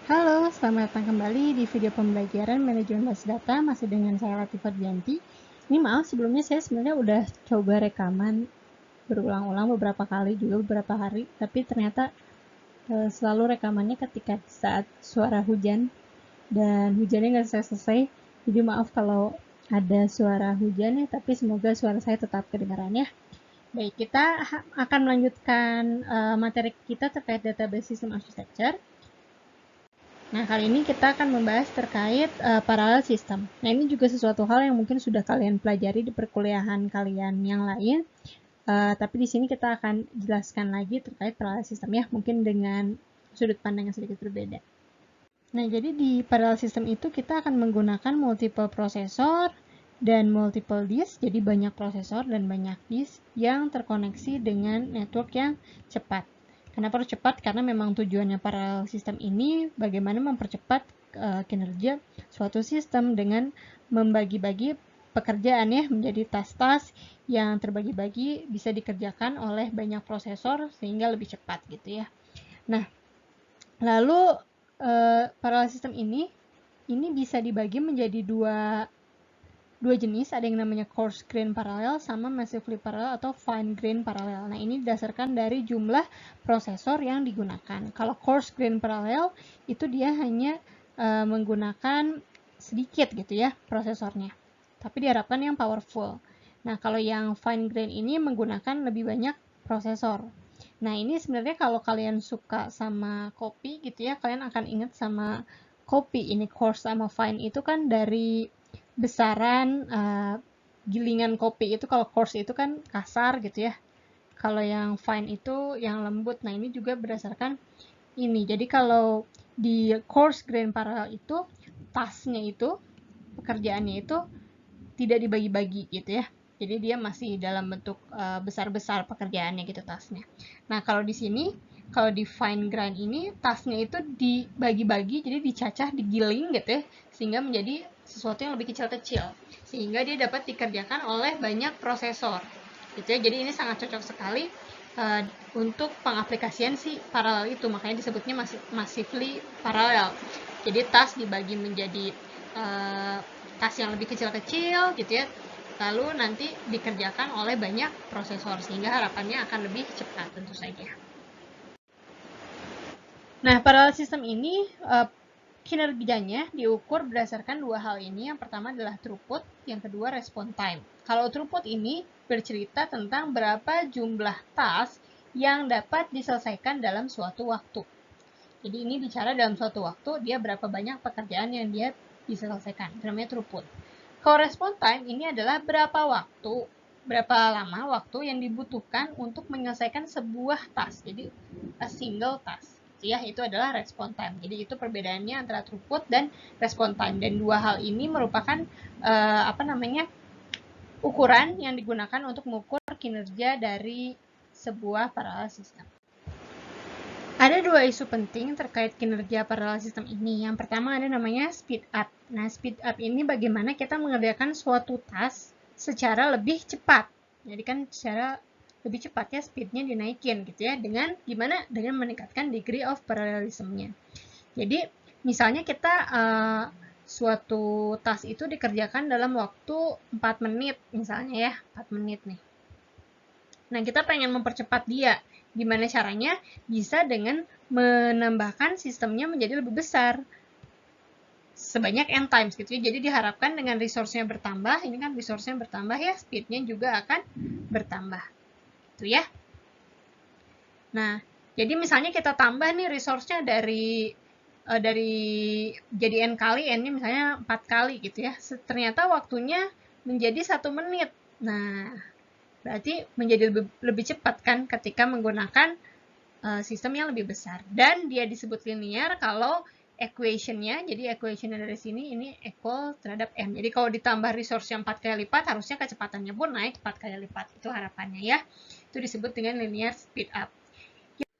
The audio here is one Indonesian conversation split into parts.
Halo, selamat datang kembali di video pembelajaran manajemen basis data masih dengan saya Latifah Dianti. Ini maaf sebelumnya saya sebenarnya udah coba rekaman berulang-ulang beberapa kali juga beberapa hari, tapi ternyata selalu rekamannya ketika saat suara hujan dan hujannya nggak selesai-selesai. Jadi maaf kalau ada suara hujan ya, tapi semoga suara saya tetap kedengaran ya. Baik, kita akan melanjutkan materi kita terkait database system architecture. Nah, kali ini kita akan membahas terkait parallel system. Nah, ini juga sesuatu hal yang mungkin sudah kalian pelajari di perkuliahan kalian yang lain. Tapi di sini kita akan jelaskan lagi terkait parallel system ya, mungkin dengan sudut pandang yang sedikit berbeda. Nah, jadi di parallel system itu kita akan menggunakan multiple prosesor dan multiple disk, jadi banyak prosesor dan banyak disk yang terkoneksi dengan network yang cepat. Kenapa harus cepat? Karena memang tujuannya parallel system ini bagaimana mempercepat kinerja suatu sistem dengan membagi-bagi pekerjaan ya menjadi tas-tas yang terbagi-bagi bisa dikerjakan oleh banyak prosesor sehingga lebih cepat gitu ya. Nah, lalu parallel system ini bisa dibagi menjadi dua jenis, ada yang namanya coarse grain parallel sama massively parallel atau fine grain parallel. Nah, ini didasarkan dari jumlah prosesor yang digunakan. Kalau coarse grain parallel itu dia hanya menggunakan sedikit gitu ya prosesornya, tapi diharapkan yang powerful. Nah, kalau yang fine grain ini menggunakan lebih banyak prosesor. Nah, ini sebenarnya kalau kalian suka sama kopi gitu ya, kalian akan ingat sama kopi. Ini coarse sama fine itu kan dari besaran gilingan kopi itu. Kalau coarse itu kan kasar gitu ya, kalau yang fine itu yang lembut. Nah, ini juga berdasarkan ini. Jadi kalau di coarse grain parallel itu tasnya itu, pekerjaannya itu tidak dibagi-bagi gitu ya, jadi dia masih dalam bentuk besar-besar pekerjaannya gitu tasnya. Nah, kalau di sini, kalau di fine grain ini tasnya itu dibagi-bagi, jadi dicacah, digiling gitu ya, sehingga menjadi sesuatu yang lebih kecil-kecil, sehingga dia dapat dikerjakan oleh banyak prosesor gitu ya. Jadi ini sangat cocok sekali untuk pengaplikasian si paralel itu, makanya disebutnya massively parallel. Jadi tas dibagi menjadi tas yang lebih kecil-kecil gitu ya, lalu nanti dikerjakan oleh banyak prosesor sehingga harapannya akan lebih cepat tentu saja. Nah, parallel system ini kinerjanya diukur berdasarkan dua hal ini. Yang pertama adalah throughput, yang kedua response time. Kalau throughput ini bercerita tentang berapa jumlah task yang dapat diselesaikan dalam suatu waktu. Jadi ini bicara dalam suatu waktu dia berapa banyak pekerjaan yang dia bisa selesaikan. Itu namanya throughput. Kalau response time ini adalah berapa lama waktu yang dibutuhkan untuk menyelesaikan sebuah task. Jadi a single task. Ya, itu adalah response time. Jadi itu perbedaannya antara throughput dan response time. Dan dua hal ini merupakan ukuran yang digunakan untuk mengukur kinerja dari sebuah parallel system. Ada dua isu penting terkait kinerja parallel system ini. Yang pertama ada namanya speed up. Nah, speed up ini bagaimana kita mengerjakan suatu task secara lebih cepat. Jadi kan secara lebih cepat ya, speednya dinaikin gitu ya. Dengan gimana? Dengan meningkatkan degree of parallelism-nya. Jadi misalnya kita suatu task itu dikerjakan dalam waktu 4 menit misalnya ya, 4 menit nih. Nah, kita pengen mempercepat dia. Gimana caranya? Bisa dengan menambahkan sistemnya menjadi lebih besar. Sebanyak n times gitu ya. Jadi diharapkan dengan resource-nya bertambah, ini kan resource-nya bertambah ya, speed-nya juga akan bertambah. Itu ya. Nah, jadi misalnya kita tambah nih resource-nya dari jadi n kali, n-nya misalnya 4 kali gitu ya. Ternyata waktunya menjadi 1 menit. Nah, berarti menjadi lebih cepat kan ketika menggunakan sistem yang lebih besar. Dan dia disebut linear kalau equation-nya, jadi equation-nya dari sini ini equal terhadap m. Jadi kalau ditambah resource yang 4 kali lipat, harusnya kecepatannya pun naik 4 kali lipat. Itu harapannya ya. Itu disebut dengan linear speed up.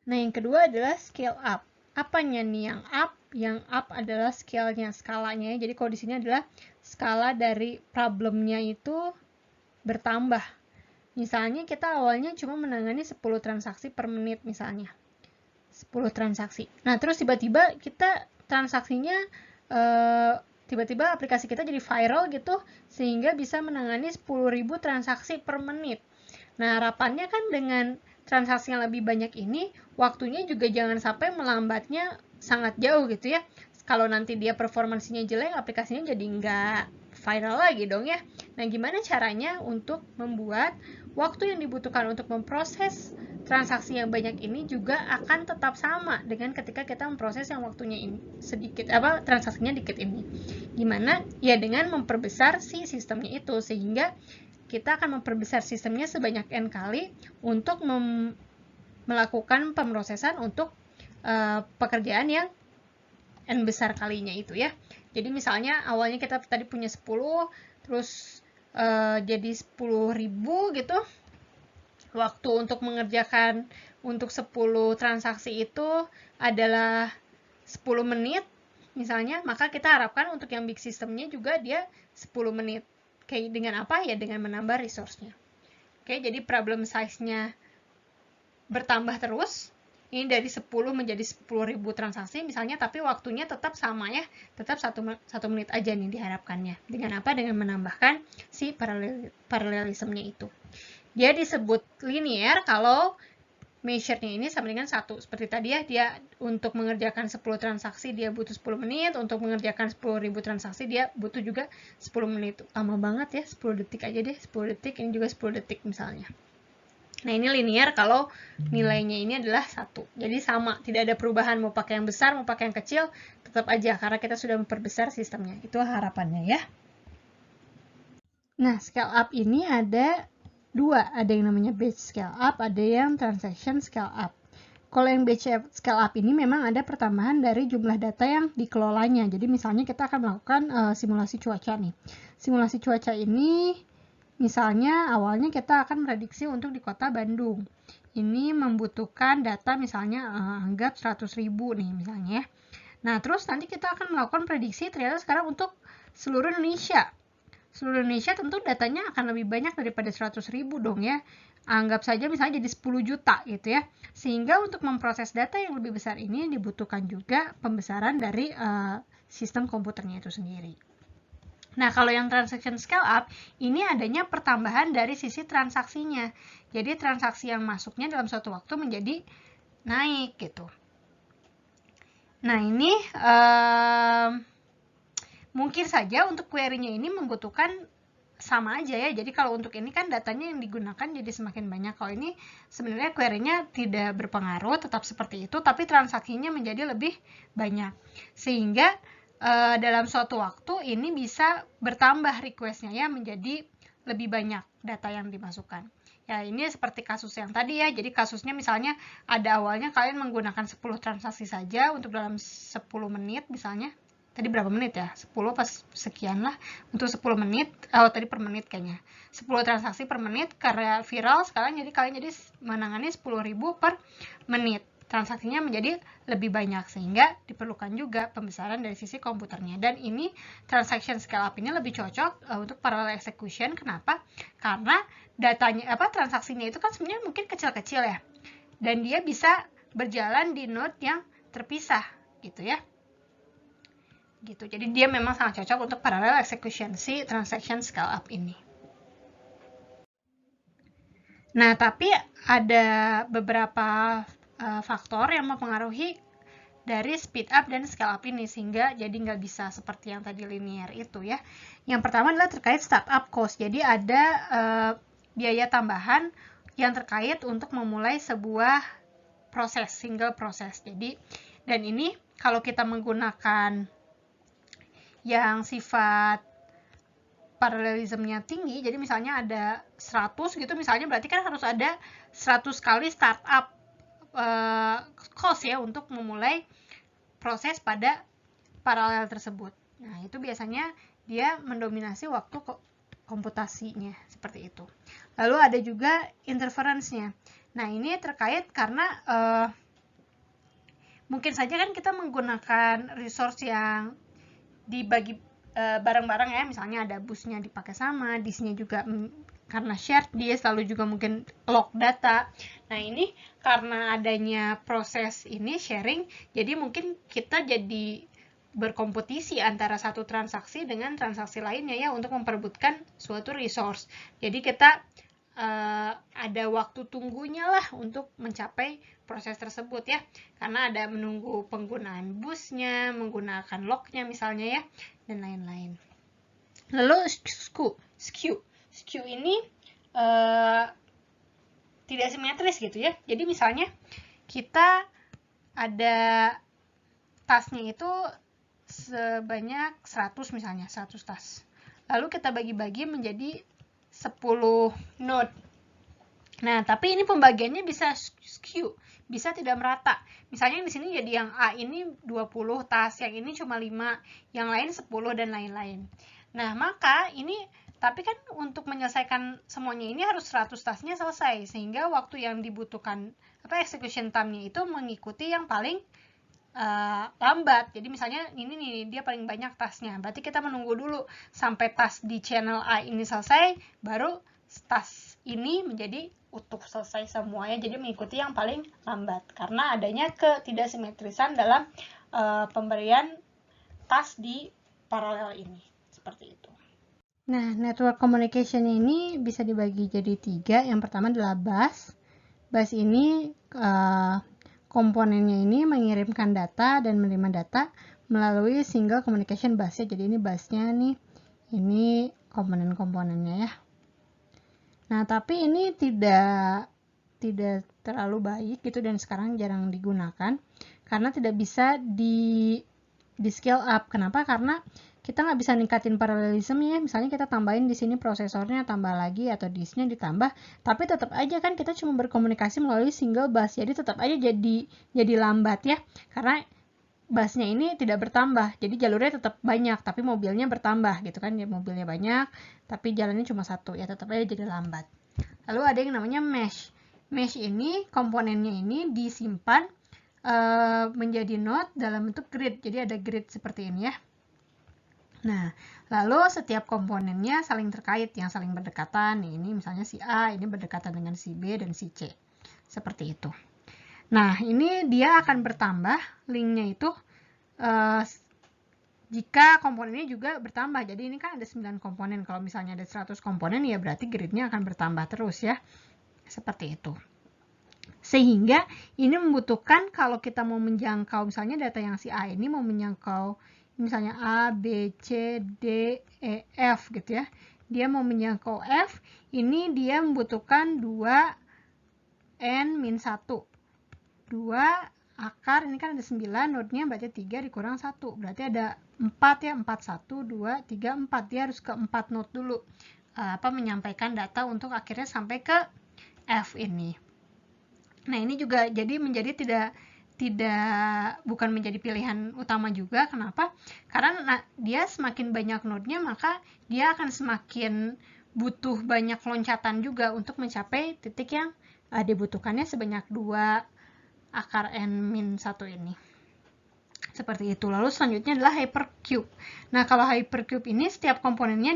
Nah, yang kedua adalah scale up. Apanya nih yang up? Yang up adalah scale-nya, skalanya. Jadi kalau di sini adalah skala dari problemnya itu bertambah. Misalnya kita awalnya cuma menangani 10 transaksi per menit misalnya. 10 transaksi. Nah, terus tiba-tiba kita transaksinya tiba-tiba aplikasi kita jadi viral gitu, sehingga bisa menangani 10.000 transaksi per menit. Nah, harapannya kan dengan transaksi yang lebih banyak ini, waktunya juga jangan sampai melambatnya sangat jauh gitu ya. Kalau nanti dia performansinya jelek, aplikasinya jadi nggak viral lagi dong ya. Nah, gimana caranya untuk membuat waktu yang dibutuhkan untuk memproses transaksi yang banyak ini juga akan tetap sama dengan ketika kita memproses yang waktunya ini sedikit, transaksinya dikit ini. Gimana? Ya dengan memperbesar si sistemnya itu, sehingga kita akan memperbesar sistemnya sebanyak n kali untuk melakukan pemrosesan untuk pekerjaan yang n besar kalinya itu ya. Jadi misalnya awalnya kita tadi punya 10, terus jadi 10.000 gitu. Waktu untuk mengerjakan untuk 10 transaksi itu adalah 10 menit misalnya, maka kita harapkan untuk yang big systemnya juga dia 10 menit. Oke, dengan apa? Ya dengan menambah resource-nya. Oke, jadi problem size-nya bertambah terus. Ini dari 10 menjadi 10.000 transaksi misalnya, tapi waktunya tetap sama ya. Tetap 1 menit aja nih diharapkannya. Dengan apa? Dengan menambahkan si parallelism-nya itu. Dia disebut linear kalau measure-nya ini sama dengan 1. Seperti tadi ya, dia untuk mengerjakan 10 transaksi dia butuh 10 menit, untuk mengerjakan 10.000 transaksi dia butuh juga 10 menit. Lama banget ya, 10 detik aja deh, 10 detik, ini juga 10 detik misalnya. Nah, ini linear kalau nilainya ini adalah 1. Jadi sama, tidak ada perubahan mau pakai yang besar, mau pakai yang kecil, tetap aja karena kita sudah memperbesar sistemnya. Itu harapannya ya. Nah, scale up ini ada dua, ada yang namanya batch scale up, ada yang transaction scale up. Kalau yang batch scale up ini memang ada pertambahan dari jumlah data yang dikelolanya. Jadi misalnya kita akan melakukan simulasi cuaca nih. Simulasi cuaca ini misalnya awalnya kita akan prediksi untuk di kota Bandung. Ini membutuhkan data misalnya anggap 100.000 nih misalnya. Nah, terus nanti kita akan melakukan prediksi ternyata sekarang untuk seluruh Indonesia. Seluruh Indonesia tentu datanya akan lebih banyak daripada 100.000 dong ya. Anggap saja misalnya jadi 10 juta gitu ya. Sehingga untuk memproses data yang lebih besar ini dibutuhkan juga pembesaran dari sistem komputernya itu sendiri. Nah, kalau yang transaction scale up, ini adanya pertambahan dari sisi transaksinya. Jadi transaksi yang masuknya dalam suatu waktu menjadi naik gitu. Nah, ini mungkin saja untuk query-nya ini membutuhkan sama aja ya. Jadi kalau untuk ini kan datanya yang digunakan jadi semakin banyak. Kalau ini sebenarnya query-nya tidak berpengaruh, tetap seperti itu, tapi transaksinya menjadi lebih banyak. Sehingga dalam suatu waktu ini bisa bertambah request-nya ya menjadi lebih banyak data yang dimasukkan. Ya, ini seperti kasus yang tadi ya. Jadi kasusnya misalnya ada awalnya kalian menggunakan 10 transaksi saja untuk dalam 10 menit misalnya. Tadi berapa menit ya? 10 pas sekian lah untuk 10 menit. Oh, tadi per menit kayaknya. 10 transaksi per menit karena viral sekarang jadi kalian jadi menangani 10.000 per menit. Transaksinya menjadi lebih banyak sehingga diperlukan juga pembesaran dari sisi komputernya. Dan ini transaction scale up ini lebih cocok untuk parallel execution. Kenapa? Karena datanya transaksinya itu kan sebenarnya mungkin kecil-kecil ya. Dan dia bisa berjalan di node yang terpisah gitu ya. Gitu. Jadi dia memang sangat cocok untuk parallel execution si transaction scale up ini. Nah, tapi ada beberapa faktor yang mempengaruhi dari speed up dan scale up ini sehingga jadi nggak bisa seperti yang tadi linear itu ya. Yang pertama adalah terkait startup cost. Jadi ada biaya tambahan yang terkait untuk memulai sebuah proses, single proses. Jadi dan ini kalau kita menggunakan yang sifat paralelismnya tinggi, jadi misalnya ada 100 gitu misalnya, berarti kan harus ada 100 kali startup cost ya untuk memulai proses pada paralel tersebut. Nah, itu biasanya dia mendominasi waktu komputasinya seperti itu. Lalu ada juga interference-nya. Nah, ini terkait karena mungkin saja kan kita menggunakan resource yang dibagi bareng-bareng ya, misalnya ada busnya dipakai sama, disknya juga karena shared, dia selalu juga mungkin lock data. Nah, ini karena adanya proses ini sharing, jadi mungkin kita jadi berkompetisi antara satu transaksi dengan transaksi lainnya ya untuk memperebutkan suatu resource. Jadi kita ada waktu tunggunya lah untuk mencapai proses tersebut ya, karena ada menunggu penggunaan busnya, menggunakan locknya misalnya ya, dan lain-lain. Lalu skew ini tidak simetris gitu ya. Jadi misalnya kita ada tasnya itu sebanyak 100 misalnya, 100 tas. Lalu kita bagi-bagi menjadi 10 node. Nah, tapi ini pembagiannya bisa skew, bisa tidak merata. Misalnya di sini jadi yang A ini 20 tas, yang ini cuma 5, yang lain 10 dan lain-lain. Nah, maka ini tapi kan untuk menyelesaikan semuanya ini harus 100 tasnya selesai, sehingga waktu yang dibutuhkan execution time-nya itu mengikuti yang paling lambat. Jadi misalnya ini nih dia paling banyak tasnya, berarti kita menunggu dulu sampai tas di channel A ini selesai, baru tas ini menjadi utuh selesai semuanya, jadi mengikuti yang paling lambat karena adanya ketidaksimetrisan dalam pemberian tas di paralel ini, seperti itu. Nah, network communication ini bisa dibagi jadi 3. Yang pertama adalah bus. Bus ini komponennya ini mengirimkan data dan menerima data melalui single communication bus ya. Jadi ini busnya nih, ini komponen-komponennya ya. Nah, tapi ini tidak terlalu baik gitu dan sekarang jarang digunakan karena tidak bisa di scale up. Kenapa? Karena kita nggak bisa ningkatin paralelisme ya. Misalnya kita tambahin di sini prosesornya, tambah lagi atau disknya ditambah, tapi tetap aja kan kita cuma berkomunikasi melalui single bus. Jadi tetap aja jadi lambat ya. Karena busnya ini tidak bertambah. Jadi jalurnya tetap banyak, tapi mobilnya bertambah gitu kan. Ya mobilnya banyak, tapi jalannya cuma satu. Ya tetap aja jadi lambat. Lalu ada yang namanya mesh. Mesh ini komponennya ini disimpan menjadi node dalam bentuk grid. Jadi ada grid seperti ini ya. Nah, lalu setiap komponennya saling terkait, yang saling berdekatan. Ini misalnya si A, ini berdekatan dengan si B dan si C. Seperti itu. Nah, ini dia akan bertambah linknya itu jika komponennya juga bertambah. Jadi ini kan ada 9 komponen. Kalau misalnya ada 100 komponen, ya berarti gridnya akan bertambah terus ya. Seperti itu. Sehingga ini membutuhkan kalau kita mau menjangkau misalnya data yang si A ini mau menjangkau misalnya A, B, C, D, E, F gitu ya. Dia mau menjangkau F, ini dia membutuhkan 2N-1. 2 akar, ini kan ada 9, node-nya berarti 3 dikurang 1. Berarti ada 4 ya, 4, 1, 2, 3, 4. Dia harus ke 4 node dulu. Menyampaikan data untuk akhirnya sampai ke F ini. Nah, ini juga jadi menjadi bukan menjadi pilihan utama juga. Kenapa? Karena dia semakin banyak node-nya, maka dia akan semakin butuh banyak loncatan juga untuk mencapai titik yang dibutuhkannya sebanyak 2 akar n-1 ini. Seperti itu. Lalu selanjutnya adalah hypercube. Nah, kalau hypercube ini setiap komponennya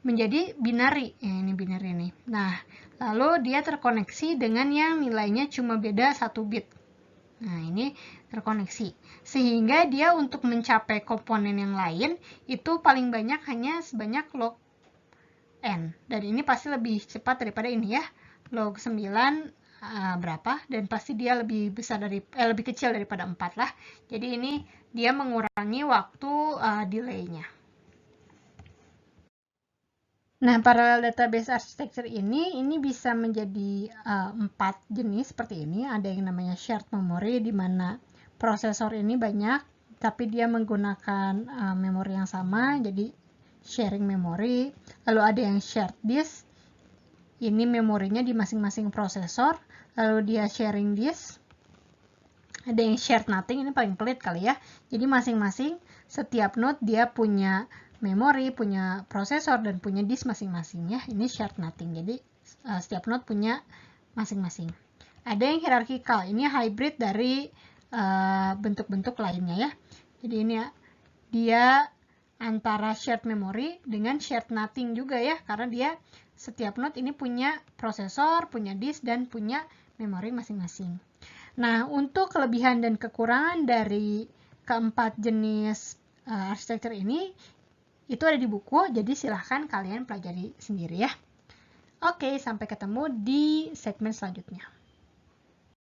menjadi binary. Ini binary ini. Nah, lalu dia terkoneksi dengan yang nilainya cuma beda 1 bit. Nah, ini terkoneksi. Sehingga dia untuk mencapai komponen yang lain, itu paling banyak hanya sebanyak log n. Dan ini pasti lebih cepat daripada ini ya. Log 9 berapa, dan pasti dia lebih kecil daripada 4 lah. Jadi ini dia mengurangi waktu delay-nya. Nah, parallel database architecture ini bisa menjadi 4 jenis seperti ini. Ada yang namanya shared memory, di mana prosesor ini banyak, tapi dia menggunakan memori yang sama, jadi sharing memory. Lalu ada yang shared disk, ini memorinya di masing-masing prosesor, lalu dia sharing disk. Ada yang shared nothing, ini paling pelit kali ya. Jadi masing-masing setiap node dia punya memori, punya prosesor, dan punya disk masing-masing ya. Ini shared nothing, jadi setiap node punya masing-masing. Ada yang hierarchical, ini hybrid dari bentuk-bentuk lainnya ya. Jadi ini ya, dia antara shared memory dengan shared nothing juga ya, karena dia setiap node ini punya prosesor, punya disk, dan punya memori masing-masing. Nah, untuk kelebihan dan kekurangan dari keempat jenis arsitektur ini itu ada di buku, jadi silahkan kalian pelajari sendiri ya. Oke, sampai ketemu di segmen selanjutnya.